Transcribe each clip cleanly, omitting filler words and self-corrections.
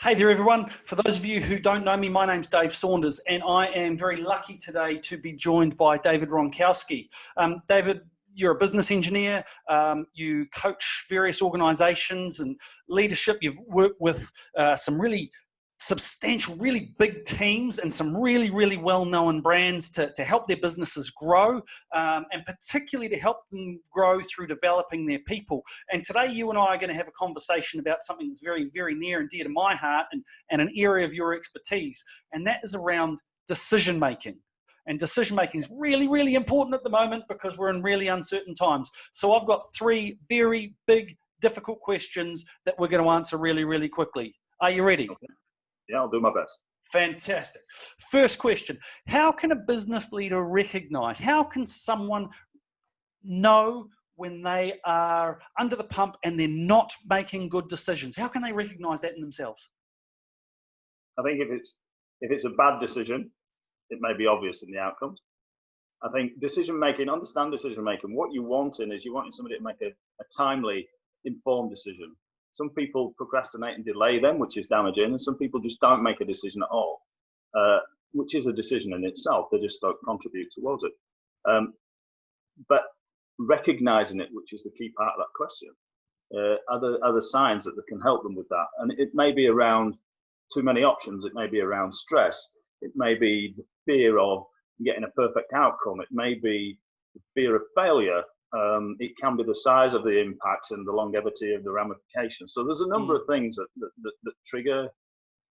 Hey there, everyone. For those of you who don't know me, my name's Dave Saunders, and I am very lucky today to be joined by David Ronkowski. David, you're a business engineer. You coach various organizations and leadership. You've worked with some really substantial, really big teams and some really, really well-known brands to help their businesses grow, and particularly to help them grow through developing their people. And today you and I are going to have a conversation about something that's very, very near and dear to my heart and an area of your expertise, and that is around decision-making. And decision-making is really, really important at the moment because we're in really uncertain times. So I've got three very big, difficult questions that we're going to answer really, really quickly. Are you ready? Okay. Yeah, I'll do my best. Fantastic. First question, how can a business leader recognize, how can someone know when they are under the pump and they're not making good decisions? How can they recognize that in themselves? I think if it's a bad decision, it may be obvious in the outcomes. I think understand decision making. What you want is you want somebody to make a timely, informed decision. Some people procrastinate and delay them, which is damaging, and some people just don't make a decision at all, which is a decision in itself. They just don't contribute towards it. But recognizing it, which is the key part of that question, are the signs that can help them with that. And it may be around too many options. It may be around stress. It may be the fear of getting a perfect outcome. It may be the fear of failure. It can be the size of the impact and the longevity of the ramifications. So there's a number of things that trigger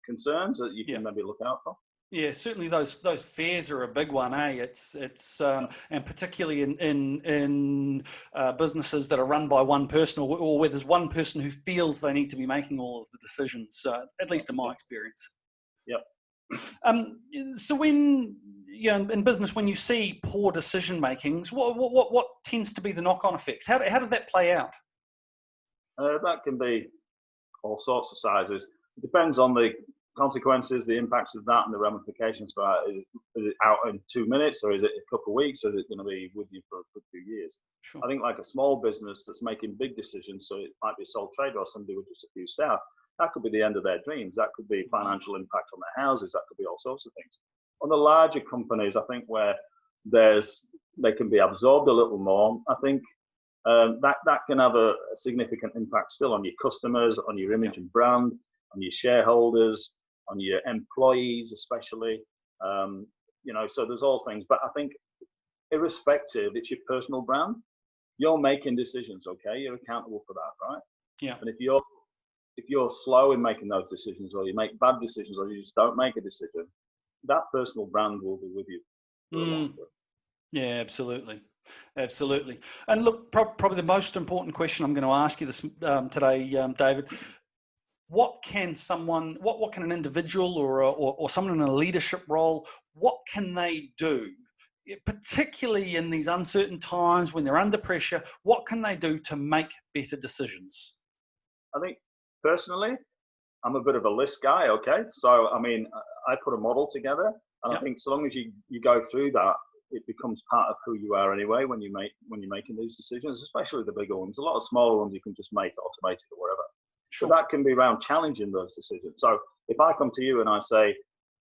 concerns that you can maybe look out for. Yeah, certainly those fears are a big one, eh? It's and particularly in businesses that are run by one person or where there's one person who feels they need to be making all of the decisions. At least in my experience. Yep. So when in business, when you see poor decision makings, what tends to be the knock-on effects? How does that play out? That can be all sorts of sizes. It depends on the consequences, the impacts of that, and the ramifications for that. Is it out in 2 minutes, or is it a couple of weeks, or is it going to be with you for a good few years? Sure. I think like a small business that's making big decisions, so it might be a sole trader or somebody with just a few staff, that could be the end of their dreams. That could be financial impact on their houses. That could be all sorts of things. On the larger companies, I think where they can be absorbed a little more, I think that can have a significant impact still on your customers, on your image and brand, on your shareholders, on your employees especially. So there's all things. But I think irrespective, it's your personal brand. You're making decisions, okay? You're accountable for that, right? Yeah. And if you're slow in making those decisions, or you make bad decisions, or you just don't make a decision, that personal brand will be with you for a long time. Yeah, absolutely. And look, probably the most important question I'm going to ask you this today, David. What can an individual or someone in a leadership role, what can they do, particularly in these uncertain times when they're under pressure? What can they do to make better decisions? I think personally, I'm a bit of a list guy, okay? So, I mean, I put a model together, and I think so long as you go through that, it becomes part of who you are anyway when you're making these decisions, especially the bigger ones. A lot of smaller ones you can just make automated or whatever. Sure. So that can be around challenging those decisions. So if I come to you and I say,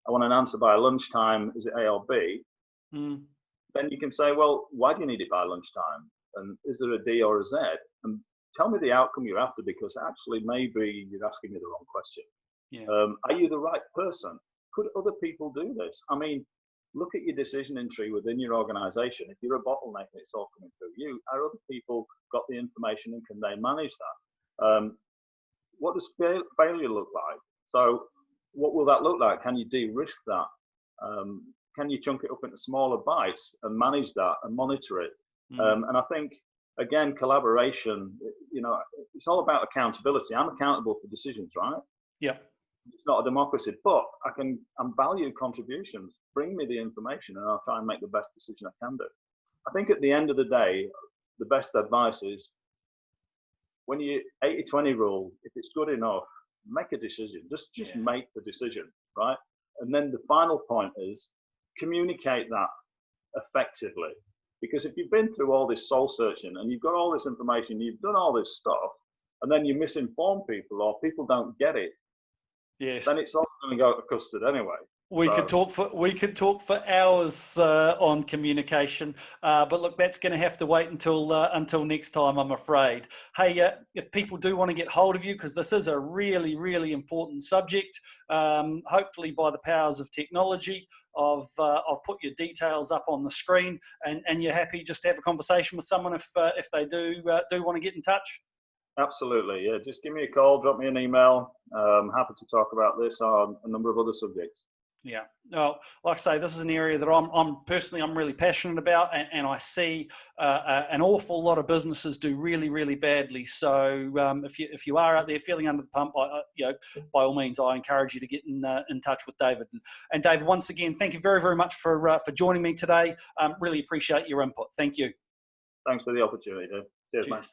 I want an answer by lunchtime, is it A or B? Then you can say, well, why do you need it by lunchtime? And is there a D or a Z? And tell me the outcome you're after, because actually maybe you're asking me the wrong question. Yeah. Are you the right person? Could other people do this? I mean, look at your decisioning tree within your organization. If you're a bottleneck and it's all coming through you, are other people got the information and can they manage that? What does failure look like? So what will that look like? Can you de-risk that? Can you chunk it up into smaller bites and manage that and monitor it? And I think, again, collaboration, it's all about accountability. I'm accountable for decisions, right? Yeah. It's not a democracy, but I'm value contributions. Bring me the information and I'll try and make the best decision I can do. I think at the end of the day, the best advice is when you 80-20 rule, if it's good enough, make a decision. Just make the decision, right? And then the final point is communicate that effectively. Because if you've been through all this soul searching and you've got all this information, you've done all this stuff, and then you misinform people or people don't get it, Yes. then it's all going to go to custard anyway. We could talk for hours on communication, but look, that's going to have to wait until next time, I'm afraid. Hey, if people do want to get hold of you, because this is a really, really important subject, hopefully by the powers of technology, I've put your details up on the screen, and you're happy just to have a conversation with someone if they do want to get in touch. Absolutely, yeah. Just give me a call, drop me an email. Happy to talk about this or a number of other subjects. Yeah, well, like I say, this is an area that I'm personally really passionate about, and I see an awful lot of businesses do really, really badly. So if you are out there feeling under the pump, by all means, I encourage you to get in touch with David. And David, once again, thank you very, very much for joining me today. Really appreciate your input. Thank you. Thanks for the opportunity, Dave. Cheers, Cheers. man.